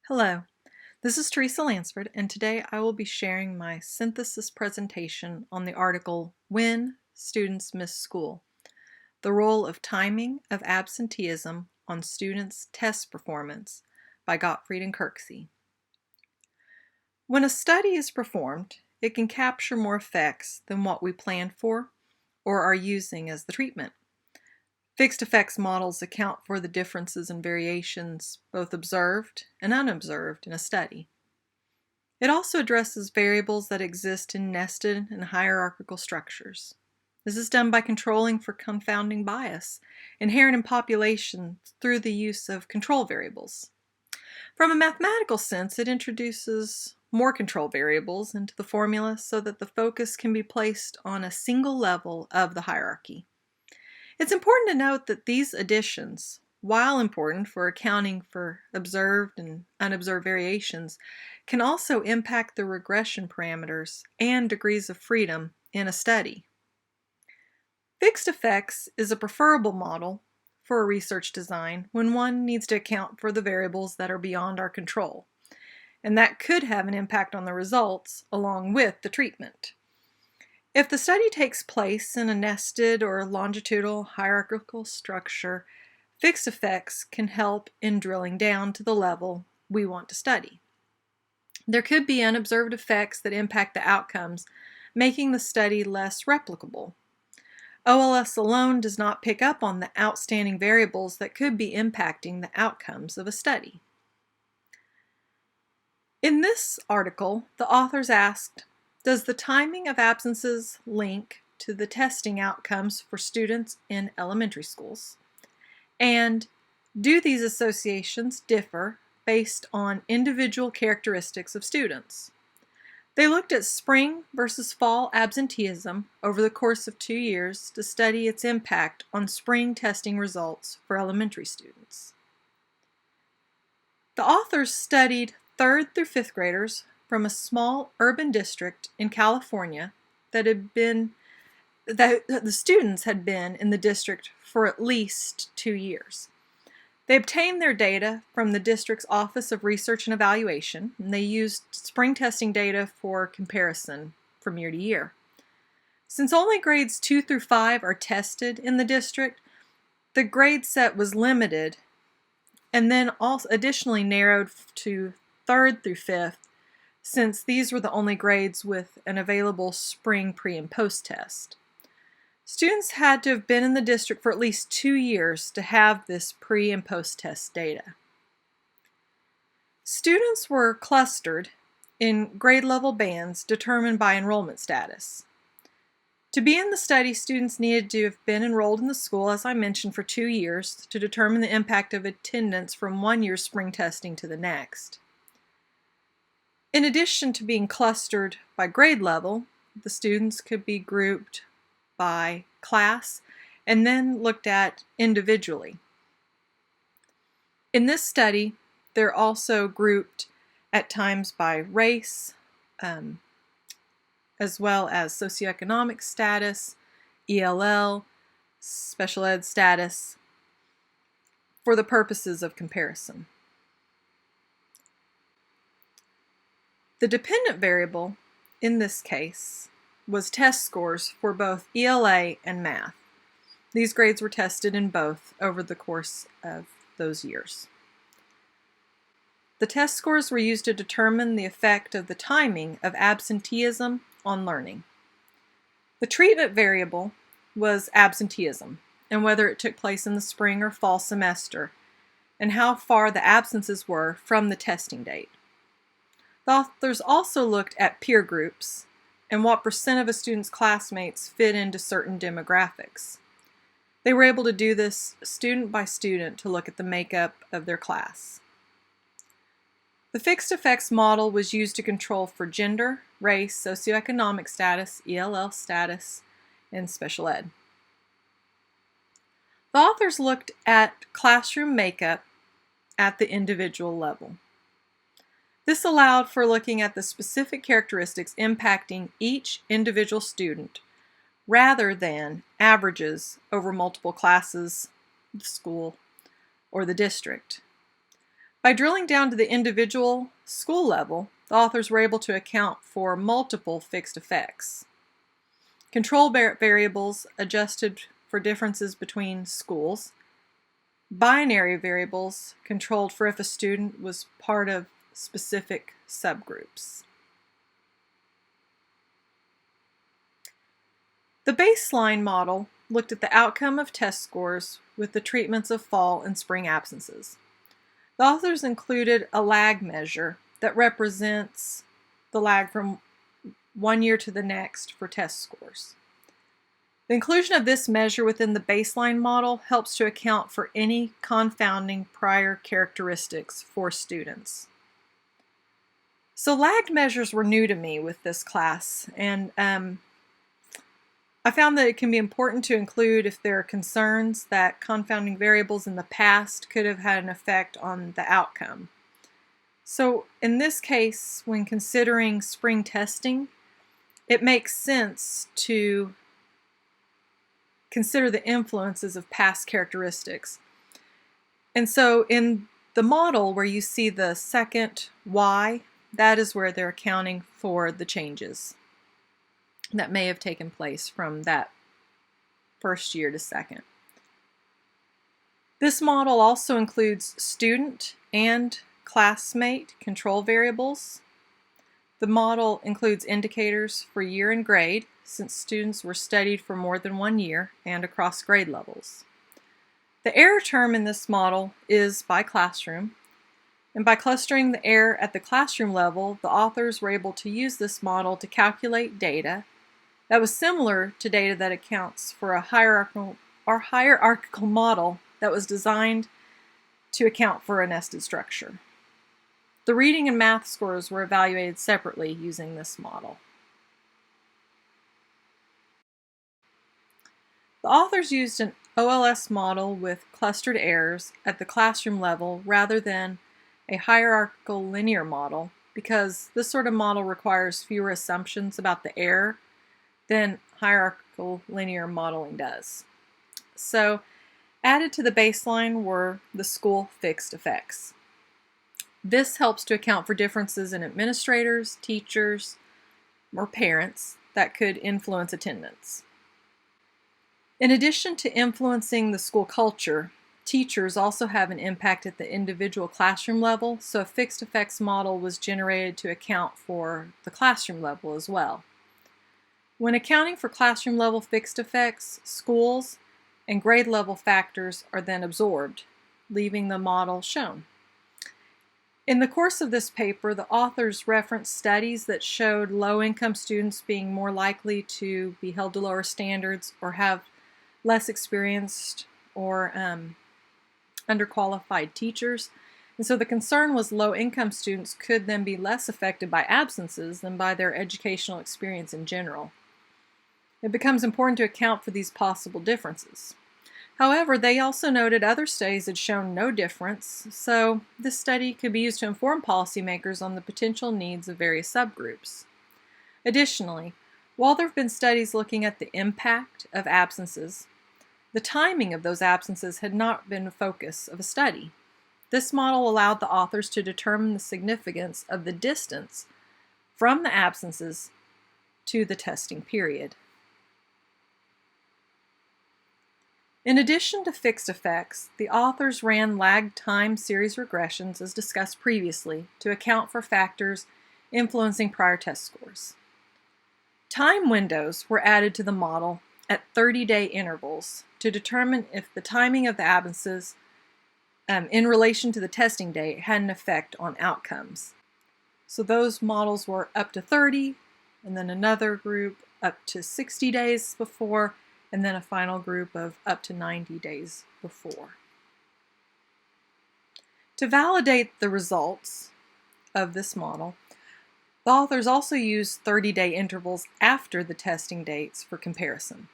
Hello, this is Teresa Lansford, and today I will be sharing my synthesis presentation on the article When Students Miss School, the Role of Timing of Absenteeism on Students' Test Performance by Gottfried and Kirksey. When a study is performed, it can capture more effects than what we planned for or are using as the treatment. Fixed effects models account for the differences and variations both observed and unobserved in a study. It also addresses variables that exist in nested and hierarchical structures. This is done by controlling for confounding bias inherent in populations through the use of control variables. From a mathematical sense, it introduces more control variables into the formula so that the focus can be placed on a single level of the hierarchy. It's important to note that these additions, while important for accounting for observed and unobserved variations, can also impact the regression parameters and degrees of freedom in a study. Fixed effects is a preferable model for a research design when one needs to account for the variables that are beyond our control, and that could have an impact on the results along with the treatment. If the study takes place in a nested or longitudinal hierarchical structure, fixed effects can help in drilling down to the level we want to study. There could be unobserved effects that impact the outcomes, making the study less replicable. OLS alone does not pick up on the outstanding variables that could be impacting the outcomes of a study. In this article, the authors asked, does the timing of absences link to the testing outcomes for students in elementary schools? And do these associations differ based on individual characteristics of students? They looked at spring versus fall absenteeism over the course of 2 years to study its impact on spring testing results for elementary students. The authors studied 3rd through 5th graders from a small urban district in California that the students had been in the district for at least 2 years. They obtained their data from the district's Office of Research and Evaluation, and they used spring testing data for comparison from year to year. Since only grades 2 through 5 are tested in the district, the grade set was limited and then also additionally narrowed to 3rd through 5th, since these were the only grades with an available spring pre- and post-test. Students had to have been in the district for at least 2 years to have this pre- and post-test data. Students were clustered in grade level bands determined by enrollment status. To be in the study, students needed to have been enrolled in the school, as I mentioned, for 2 years to determine the impact of attendance from 1 year's spring testing to the next. In addition to being clustered by grade level, the students could be grouped by class and then looked at individually. In this study, they're also grouped at times by race, as well as socioeconomic status, ELL, special ed status, for the purposes of comparison. The dependent variable in this case was test scores for both ELA and math. These grades were tested in both over the course of those years. The test scores were used to determine the effect of the timing of absenteeism on learning. The treatment variable was absenteeism and whether it took place in the spring or fall semester and how far the absences were from the testing date. The authors also looked at peer groups and what % of a student's classmates fit into certain demographics. They were able to do this student by student to look at the makeup of their class. The fixed effects model was used to control for gender, race, socioeconomic status, ELL status, and special ed. The authors looked at classroom makeup at the individual level. This allowed for looking at the specific characteristics impacting each individual student rather than averages over multiple classes, the school, or the district. By drilling down to the individual school level, the authors were able to account for multiple fixed effects. Control variables adjusted for differences between schools. Binary variables controlled for if a student was part of specific subgroups. The baseline model looked at the outcome of test scores with the treatments of fall and spring absences. The authors included a lag measure that represents the lag from one year to the next for test scores. The inclusion of this measure within the baseline model helps to account for any confounding prior characteristics for students. So lagged measures were new to me with this class, and I found that it can be important to include if there are concerns that confounding variables in the past could have had an effect on the outcome. So in this case, when considering spring testing, it makes sense to consider the influences of past characteristics. And so in the model where you see the second Y, that is where they're accounting for the changes that may have taken place from that first year to second. This model also includes student and classmate control variables. The model includes indicators for year and grade, since students were studied for more than 1 year and across grade levels. The error term in this model is by classroom, and by clustering the error at the classroom level, the authors were able to use this model to calculate data that was similar to data that accounts for a hierarchical model that was designed to account for a nested structure. The reading and math scores were evaluated separately using this model. The authors used an OLS model with clustered errors at the classroom level rather than a hierarchical linear model because this sort of model requires fewer assumptions about the error than hierarchical linear modeling does. So, added to the baseline were the school fixed effects. This helps to account for differences in administrators, teachers, or parents that could influence attendance. In addition to influencing the school culture, teachers also have an impact at the individual classroom level, so a fixed effects model was generated to account for the classroom level as well. When accounting for classroom level fixed effects, schools and grade level factors are then absorbed, leaving the model shown. In the course of this paper, the authors referenced studies that showed low-income students being more likely to be held to lower standards or have less experienced or underqualified teachers. And so the concern was low-income students could then be less affected by absences than by their educational experience in general. It becomes important to account for these possible differences. However, they also noted other studies had shown no difference, so this study could be used to inform policymakers on the potential needs of various subgroups. Additionally, while there have been studies looking at the impact of absences, the timing of those absences had not been the focus of a study. This model allowed the authors to determine the significance of the distance from the absences to the testing period. In addition to fixed effects, the authors ran lag time series regressions as discussed previously to account for factors influencing prior test scores. Time windows were added to the model at 30-day intervals to determine if the timing of the absences in relation to the testing date had an effect on outcomes. So those models were up to 30, and then another group up to 60 days before, and then a final group of up to 90 days before. To validate the results of this model, the authors also used 30-day intervals after the testing dates for comparison.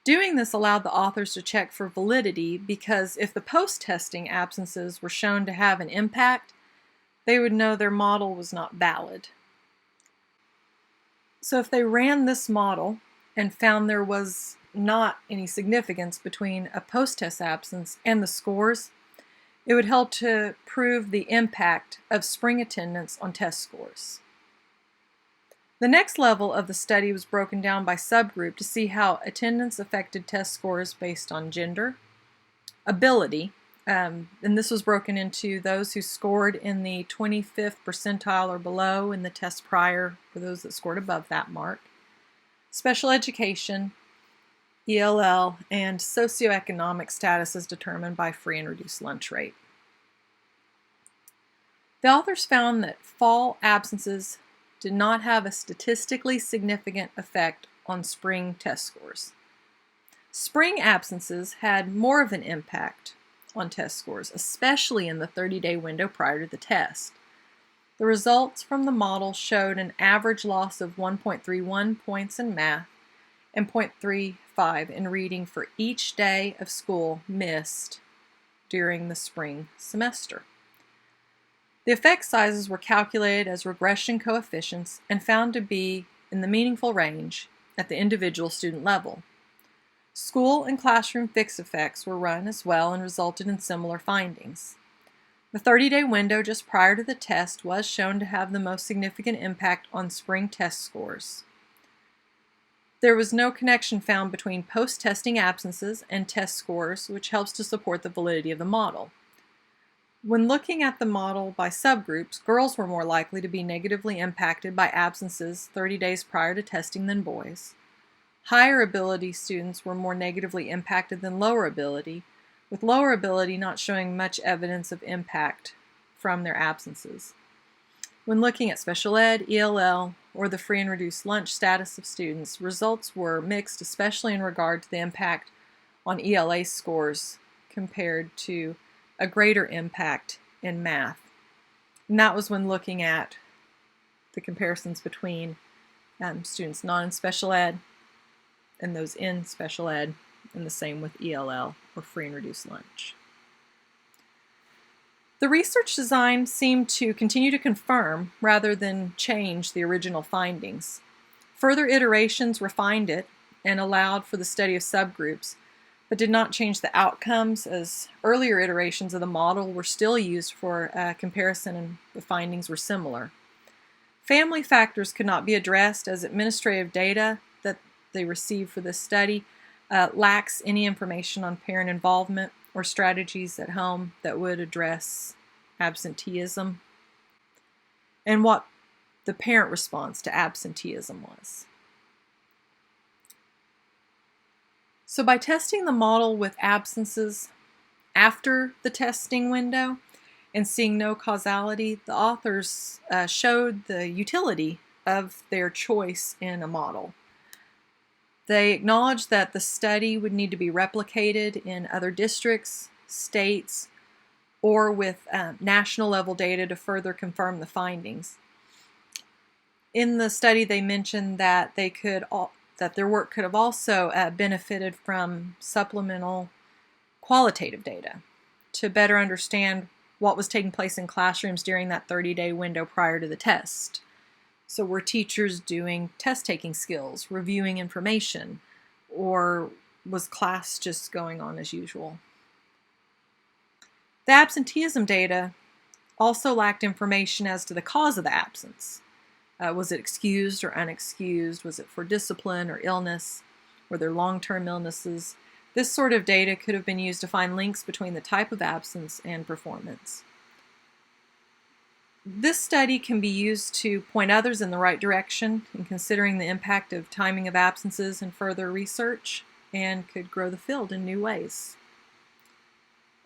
Doing this allowed the authors to check for validity because if the post-testing absences were shown to have an impact, they would know their model was not valid. So if they ran this model and found there was not any significance between a post-test absence and the scores, It would help to prove the impact of spring attendance on test scores. The next level of the study was broken down by subgroup to see how attendance affected test scores based on gender, ability, and this was broken into those who scored in the 25th percentile or below in the test prior for those that scored above that mark, special education, ELL, and socioeconomic status as determined by free and reduced lunch rate. The authors found that fall absences did not have a statistically significant effect on spring test scores. Spring absences had more of an impact on test scores, especially in the 30-day window prior to the test. The results from the model showed an average loss of 1.31 points in math and 0.35 in reading for each day of school missed during the spring semester. The effect sizes were calculated as regression coefficients and found to be in the meaningful range at the individual student level. School and classroom fixed effects were run as well and resulted in similar findings. The 30-day window just prior to the test was shown to have the most significant impact on spring test scores. There was no connection found between post-testing absences and test scores, which helps to support the validity of the model. When looking at the model by subgroups, girls were more likely to be negatively impacted by absences 30 days prior to testing than boys. Higher ability students were more negatively impacted than lower ability, with lower ability not showing much evidence of impact from their absences. When looking at special ed, ELL, or the free and reduced lunch status of students, results were mixed, especially in regard to the impact on ELA scores compared to a greater impact in math. And that was when looking at the comparisons between students not in special ed and those in special ed, and the same with ELL, or free and reduced lunch. The research design seemed to continue to confirm rather than change the original findings. Further iterations refined it and allowed for the study of subgroups, but did not change the outcomes, as earlier iterations of the model were still used for comparison and the findings were similar. Family factors could not be addressed as administrative data that they received for this study lacks any information on parent involvement or strategies at home that would address absenteeism and what the parent response to absenteeism was. So by testing the model with absences after the testing window and seeing no causality, the authors showed the utility of their choice in a model. They acknowledged that the study would need to be replicated in other districts, states, or with national level data to further confirm the findings. In the study, they mentioned that that their work could have also benefited from supplemental qualitative data to better understand what was taking place in classrooms during that 30-day window prior to the test. So were teachers doing test-taking skills, reviewing information, or was class just going on as usual? The absenteeism data also lacked information as to the cause of the absence. Was it excused or unexcused? Was it for discipline or illness? Were there long-term illnesses? This sort of data could have been used to find links between the type of absence and performance. This study can be used to point others in the right direction in considering the impact of timing of absences and further research, and could grow the field in new ways.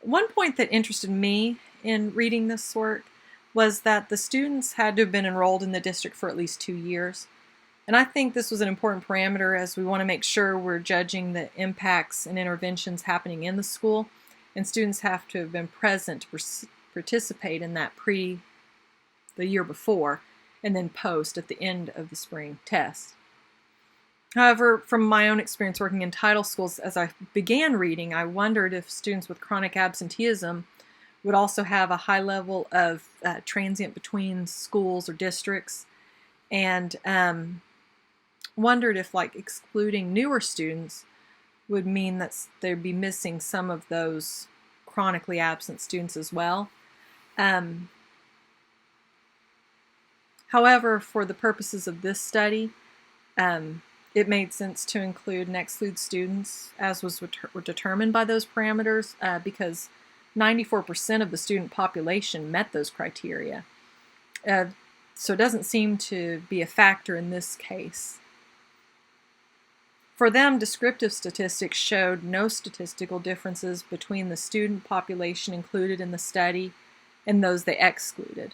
One point that interested me in reading this work was that the students had to have been enrolled in the district for at least 2 years. And I think this was an important parameter as we want to make sure we're judging the impacts and interventions happening in the school, and students have to have been present to participate in that the year before and then post at the end of the spring test. However, from my own experience working in title schools, as I began reading, I wondered if students with chronic absenteeism would also have a high level of transient between schools or districts, and wondered if excluding newer students would mean that they'd be missing some of those chronically absent students as well. However, for the purposes of this study, it made sense to include and exclude students as was determined by those parameters because 94% of the student population met those criteria. So it doesn't seem to be a factor in this case. For them, descriptive statistics showed no statistical differences between the student population included in the study and those they excluded.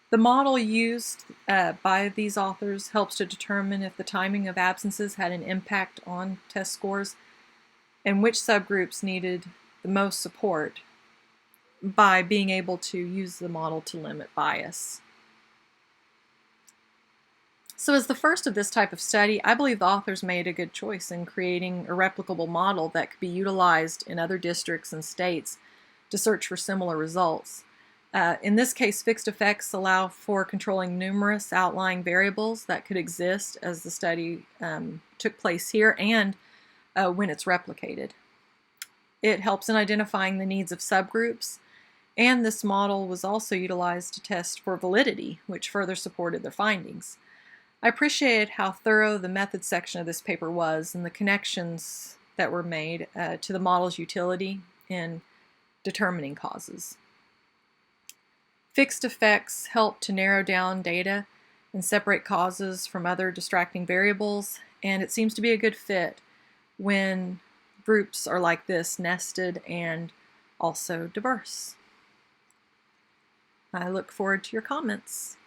The model used by these authors helps to determine if the timing of absences had an impact on test scores and which subgroups needed the most support by being able to use the model to limit bias. So as the first of this type of study, I believe the authors made a good choice in creating a replicable model that could be utilized in other districts and states to search for similar results. In this case, fixed effects allow for controlling numerous outlying variables that could exist as the study took place here and when it's replicated. It helps in identifying the needs of subgroups, and this model was also utilized to test for validity, which further supported their findings. I appreciated how thorough the methods section of this paper was and the connections that were made to the model's utility in determining causes. Fixed effects help to narrow down data and separate causes from other distracting variables, and it seems to be a good fit when groups are like this, nested and also diverse. I look forward to your comments.